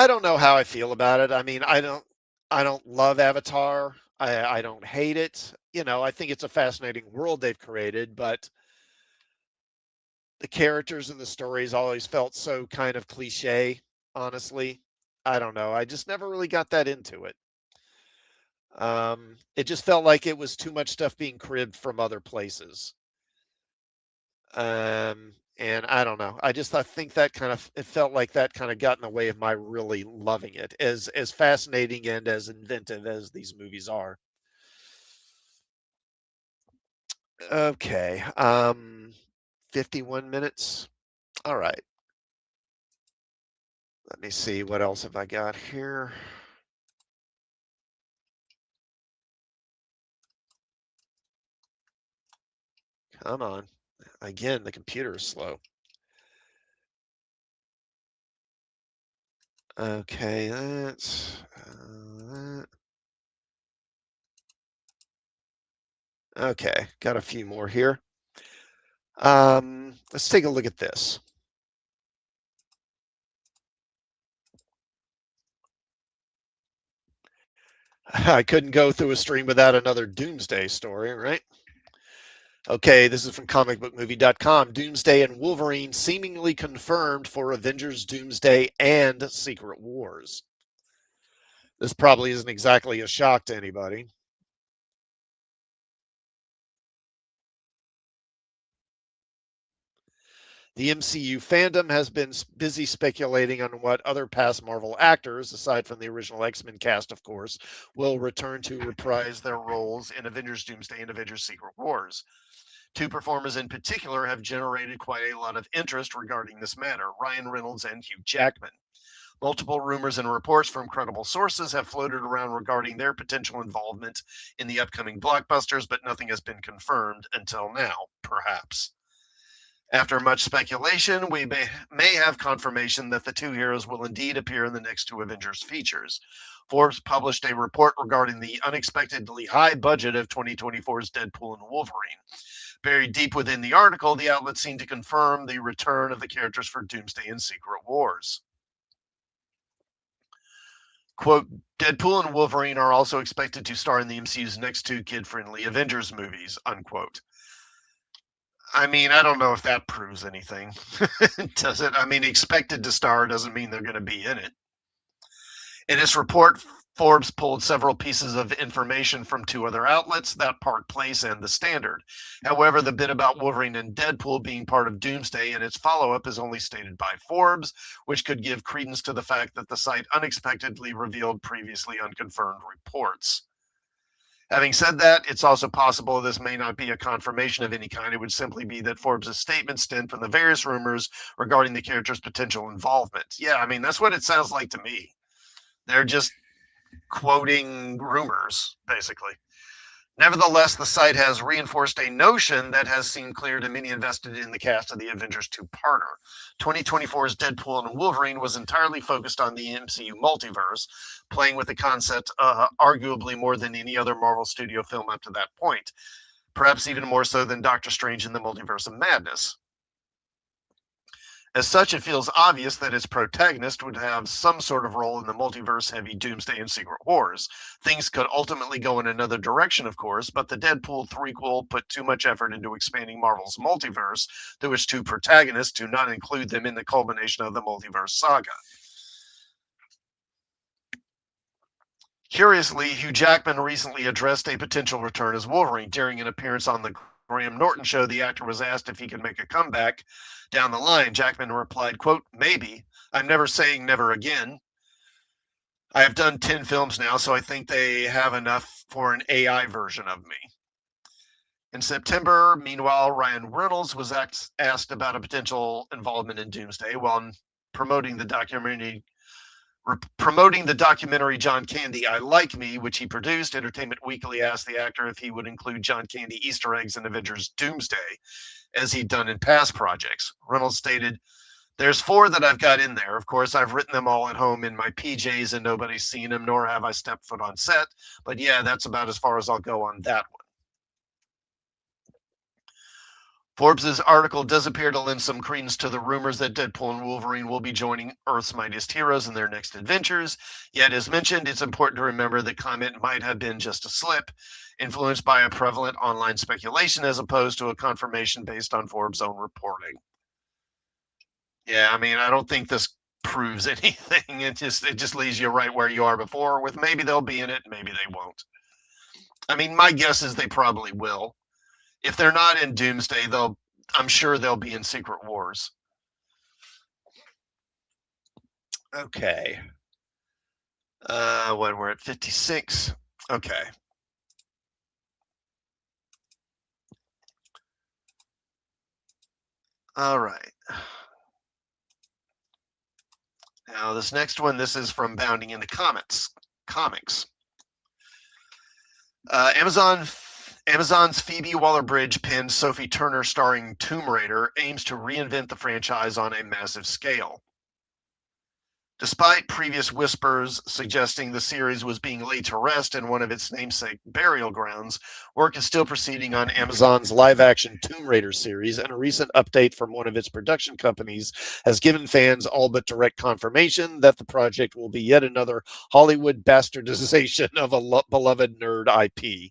don't know how I feel about it. I mean, I don't love Avatar. I don't hate it. I think it's a fascinating world they've created, but the characters and the stories always felt so kind of cliche, honestly. I don't know. I just never really got that into it. It just felt like it was too much stuff being cribbed from other places. And I don't know. I think that it felt like that kind of got in the way of my really loving it, as fascinating and as inventive as these movies are. Okay. 51 minutes. All right. Let me see what else have I got here. Come on. Again, the computer is slow. Okay, that's Okay, got a few more here. Let's take a look at this. I couldn't go through a stream without another Doomsday story, right? Okay, this is from comicbookmovie.com. Doomsday and Wolverine seemingly confirmed for Avengers Doomsday and Secret Wars. This probably isn't exactly a shock to anybody. The MCU fandom has been busy speculating on what other past Marvel actors, aside from the original X-Men cast, of course, will return to reprise their roles in Avengers Doomsday and Avengers Secret Wars. Two performers in particular have generated quite a lot of interest regarding this matter, Ryan Reynolds and Hugh Jackman. Multiple rumors and reports from credible sources have floated around regarding their potential involvement in the upcoming blockbusters, but nothing has been confirmed until now, perhaps. After much speculation, we may have confirmation that the two heroes will indeed appear in the next two Avengers features. Forbes published a report regarding the unexpectedly high budget of 2024's Deadpool and Wolverine. Buried deep within the article, the outlet seemed to confirm the return of the characters for Doomsday and Secret Wars. Quote, Deadpool and Wolverine are also expected to star in the MCU's next two kid-friendly Avengers movies, unquote. I mean, I don't know if that proves anything. Does it? I mean, expected to star doesn't mean they're going to be in it. In its report, Forbes pulled several pieces of information from two other outlets, That Park Place and The Standard. However, the bit about Wolverine and Deadpool being part of Doomsday and its follow-up is only stated by Forbes, which could give credence to the fact that the site unexpectedly revealed previously unconfirmed reports. Having said that, it's also possible this may not be a confirmation of any kind. It would simply be that Forbes' statement stemmed from the various rumors regarding the character's potential involvement. Yeah, I mean, that's what it sounds like to me. They're just quoting rumors, basically. Nevertheless, the site has reinforced a notion that has seemed clear to many invested in the cast of the Avengers two-parter. 2024's Deadpool and Wolverine was entirely focused on the MCU multiverse, playing with the concept arguably more than any other Marvel studio film up to that point, perhaps even more so than Doctor Strange in the Multiverse of Madness. As such, it feels obvious that its protagonist would have some sort of role in the multiverse-heavy Doomsday and Secret Wars. Things could ultimately go in another direction, of course, but the Deadpool threequel put too much effort into expanding Marvel's multiverse through its two protagonists to not include them in the culmination of the multiverse saga. Curiously, Hugh Jackman recently addressed a potential return as Wolverine. During an appearance on the Graham Norton show, the actor was asked if he could make a comeback down the line. Jackman replied, quote, maybe. I'm never saying never again. I have done 10 films now, so I think they have enough for an AI version of me. In September, meanwhile, Ryan Reynolds was asked about a potential involvement in Doomsday while promoting the documentary John Candy, I Like Me, which he produced. Entertainment Weekly asked the actor if he would include John Candy Easter eggs in Avengers Doomsday, as he'd done in past projects. Reynolds stated, there's 4 that I've got in there. Of course, I've written them all at home in my PJs and nobody's seen them, nor have I stepped foot on set. But yeah, that's about as far as I'll go on that one. Forbes' article does appear to lend some credence to the rumors that Deadpool and Wolverine will be joining Earth's mightiest heroes in their next adventures. Yet, as mentioned, it's important to remember the comment might have been just a slip, influenced by a prevalent online speculation as opposed to a confirmation based on Forbes' own reporting. Yeah, I mean, I don't think this proves anything. It just leaves you right where you are before, with maybe they'll be in it, maybe they won't. I mean, my guess is they probably will. If they're not in Doomsday, I'm sure they'll be in Secret Wars. Okay. When we're at 56. Okay. All right. Now, this next one, this is from Bounding into Comics. Amazon's Phoebe Waller-Bridge penned Sophie Turner starring Tomb Raider aims to reinvent the franchise on a massive scale. Despite previous whispers suggesting the series was being laid to rest in one of its namesake burial grounds, work is still proceeding on Amazon's live-action Tomb Raider series, and a recent update from one of its production companies has given fans all but direct confirmation that the project will be yet another Hollywood bastardization of a beloved nerd IP.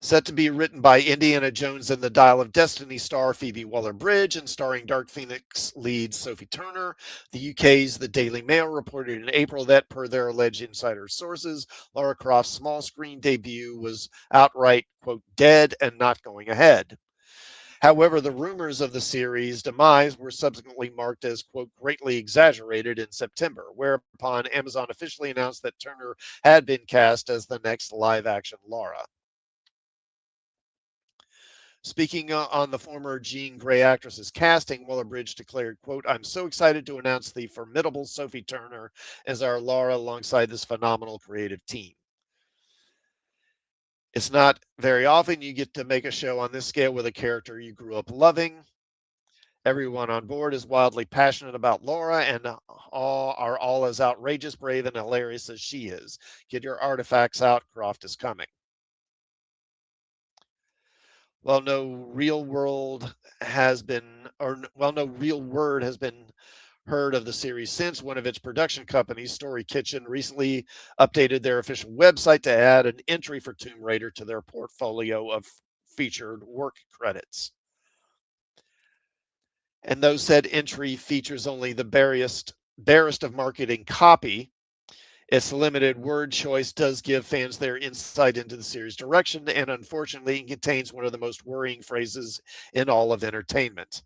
Set to be written by Indiana Jones and the Dial of Destiny star Phoebe Waller-Bridge and starring Dark Phoenix lead Sophie Turner, the UK's The Daily Mail reported in April that, per their alleged insider sources, Lara Croft's small screen debut was outright, quote, dead and not going ahead. However, the rumors of the series' demise were subsequently marked as, quote, greatly exaggerated in September, whereupon Amazon officially announced that Turner had been cast as the next live-action Lara. Speaking on the former Jean Grey actress's casting, Waller-Bridge declared, quote, I'm so excited to announce the formidable Sophie Turner as our Lara alongside this phenomenal creative team. It's not very often you get to make a show on this scale with a character you grew up loving. Everyone on board is wildly passionate about Laura and are all as outrageous, brave, and hilarious as she is. Get your artifacts out. Croft is coming. While no real word has been heard of the series since, one of its production companies, Story Kitchen, recently updated their official website to add an entry for Tomb Raider to their portfolio of featured work credits. And though said entry features only the barest of marketing copy, its limited word choice does give fans their insight into the series' direction, and unfortunately, it contains one of the most worrying phrases in all of entertainment,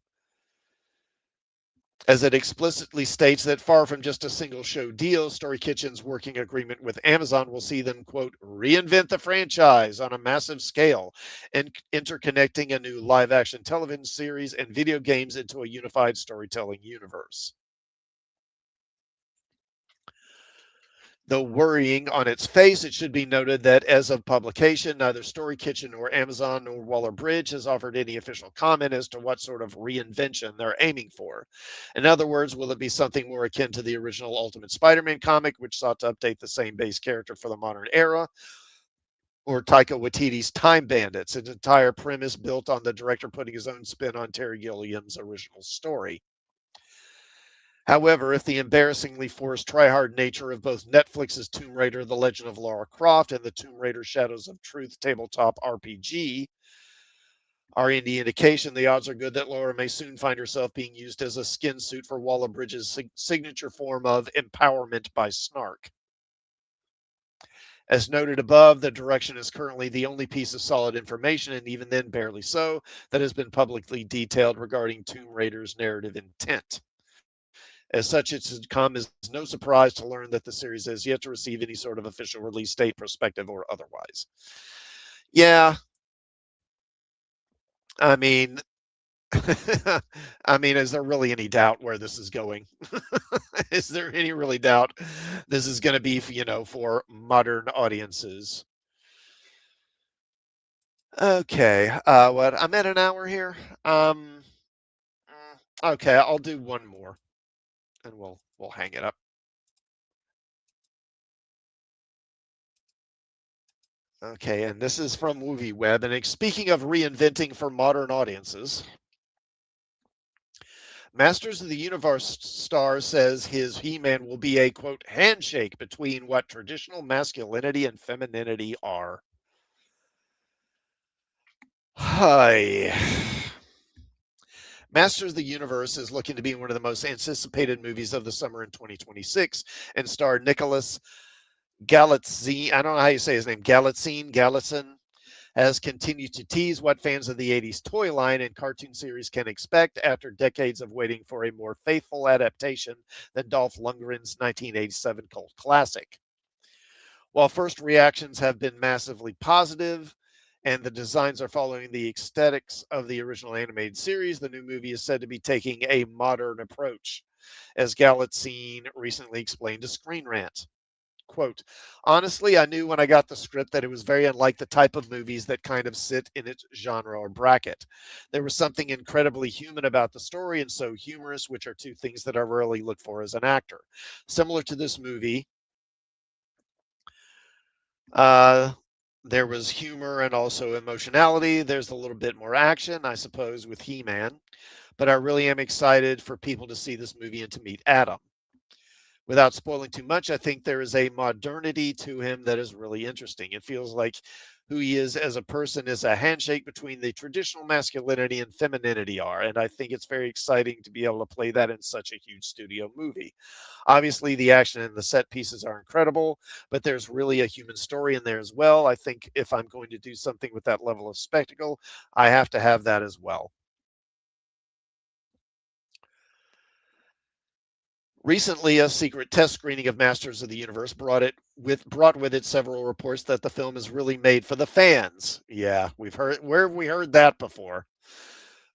as it explicitly states that far from just a single show deal, Story Kitchen's working agreement with Amazon will see them, quote, reinvent the franchise on a massive scale and interconnecting a new live-action television series and video games into a unified storytelling universe. Though worrying on its face, it should be noted that as of publication, neither Story Kitchen nor Amazon nor Waller-Bridge has offered any official comment as to what sort of reinvention they're aiming for. In other words, will it be something more akin to the original Ultimate Spider-Man comic, which sought to update the same base character for the modern era, or Taika Waititi's Time Bandits, its entire premise built on the director putting his own spin on Terry Gilliam's original story? However, if the embarrassingly forced try-hard nature of both Netflix's Tomb Raider: The Legend of Lara Croft and the Tomb Raider: Shadows of Truth tabletop RPG are any indication, the odds are good that Laura may soon find herself being used as a skin suit for Waller-Bridge's signature form of empowerment by snark. As noted above, the direction is currently the only piece of solid information, and even then barely so, that has been publicly detailed regarding Tomb Raider's narrative intent. As such, it's come as no surprise to learn that the series has yet to receive any sort of official release date, prospective or otherwise. Yeah, I mean, is there really any doubt where this is going? Is there any really doubt this is going to be, for modern audiences? Okay, what? I'm at an hour here. Okay, I'll do one more, and we'll hang it up. Okay, and this is from MovieWeb. And speaking of reinventing for modern audiences, Masters of the Universe star says his He-Man will be a, quote, handshake between what traditional masculinity and femininity are. Hi. Masters of the Universe is looking to be one of the most anticipated movies of the summer in 2026 and star Nicholas Galitzine. I don't know how you say his name. Galitzine has continued to tease what fans of the 80s toy line and cartoon series can expect after decades of waiting for a more faithful adaptation than Dolph Lundgren's 1987 cult classic. While first reactions have been massively positive and the designs are following the aesthetics of the original animated series, the new movie is said to be taking a modern approach, as Galitzine recently explained to Screen Rant. Quote, honestly, I knew when I got the script that it was very unlike the type of movies that kind of sit in its genre or bracket. There was something incredibly human about the story and so humorous, which are two things that I rarely look for as an actor. Similar to this movie, uh, there was humor and also emotionality. There's a little bit more action, I suppose, with He-Man, but I really am excited for people to see this movie and to meet Adam. Without spoiling too much, I think there is a modernity to him that is really interesting. It feels like who he is as a person is a handshake between the traditional masculinity and femininity are. And I think it's very exciting to be able to play that in such a huge studio movie. Obviously, the action and the set pieces are incredible, but there's really a human story in there as well. I think if I'm going to do something with that level of spectacle, I have to have that as well. Recently, a secret test screening of Masters of the Universe brought with it several reports that the film is really made for the fans. Yeah, we've heard where have we heard that before?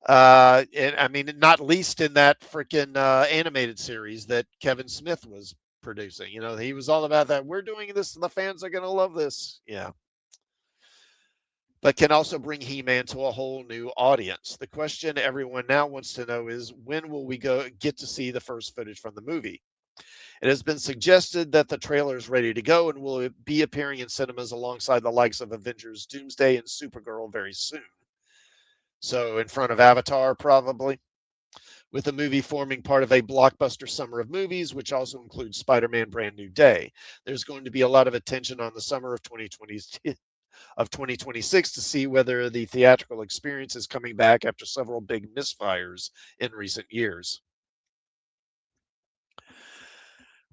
And I mean, not least in that freaking animated series that Kevin Smith was producing. You know, he was all about that. We're doing this, and the fans are going to love this. Yeah, but can also bring He-Man to a whole new audience. The question everyone now wants to know is when will we get to see the first footage from the movie? It has been suggested that the trailer is ready to go and will be appearing in cinemas alongside the likes of Avengers Doomsday and Supergirl very soon. So, in front of Avatar, probably, with the movie forming part of a blockbuster summer of movies, which also includes Spider Man Brand New Day. There's going to be a lot of attention on the summer of 2026 to see whether the theatrical experience is coming back after several big misfires in recent years.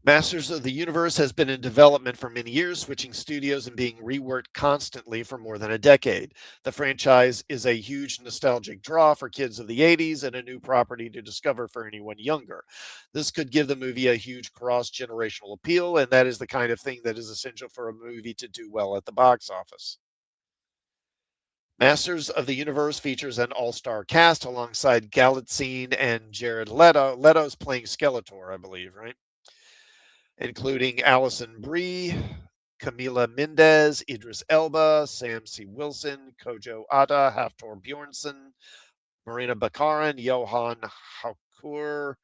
Masters of the Universe has been in development for many years, switching studios and being reworked constantly for more than a decade. The franchise is a huge nostalgic draw for kids of the 80s and a new property to discover for anyone younger. This could give the movie a huge cross generational appeal, and that is the kind of thing that is essential for a movie to do well at the box office. Masters of the Universe features an all-star cast alongside Galitzine and Jared Leto. Leto's playing Skeletor, I believe, right? Including Allison Brie, Camila Mendez, Idris Elba, Sam C. Wilson, Kojo Ada, Haftor Bjornsson, Marina Bakarin, Johan Haukur,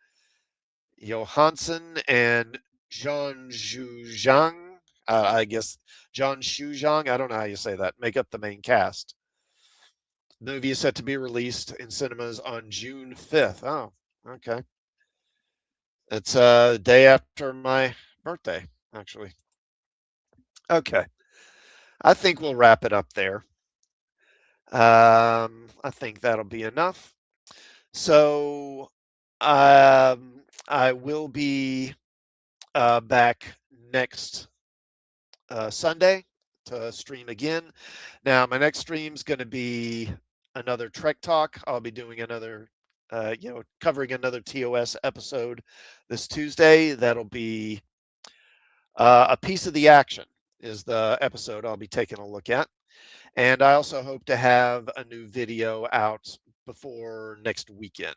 Johansson, and Jean Zhang. I guess John Shuzhang. I don't know how you say that. Make up the main cast. The movie is set to be released in cinemas on June 5th. Oh, okay. It's a day after my birthday, actually. Okay. I think we'll wrap it up there. I think that'll be enough. So, I will be back next Sunday to stream again. Now, my next stream is going to be another Trek Talk. I'll be doing another, covering another TOS episode this Tuesday. That'll be a piece of the action is the episode I'll be taking a look at. And I also hope to have a new video out before next weekend.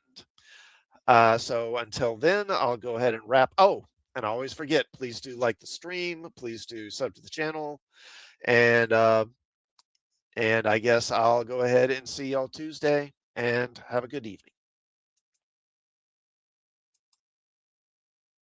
So until then, I'll go ahead and wrap. Oh, and I always forget, please do like the stream. Please do sub to the channel. And I guess I'll go ahead and see y'all Tuesday and have a good evening.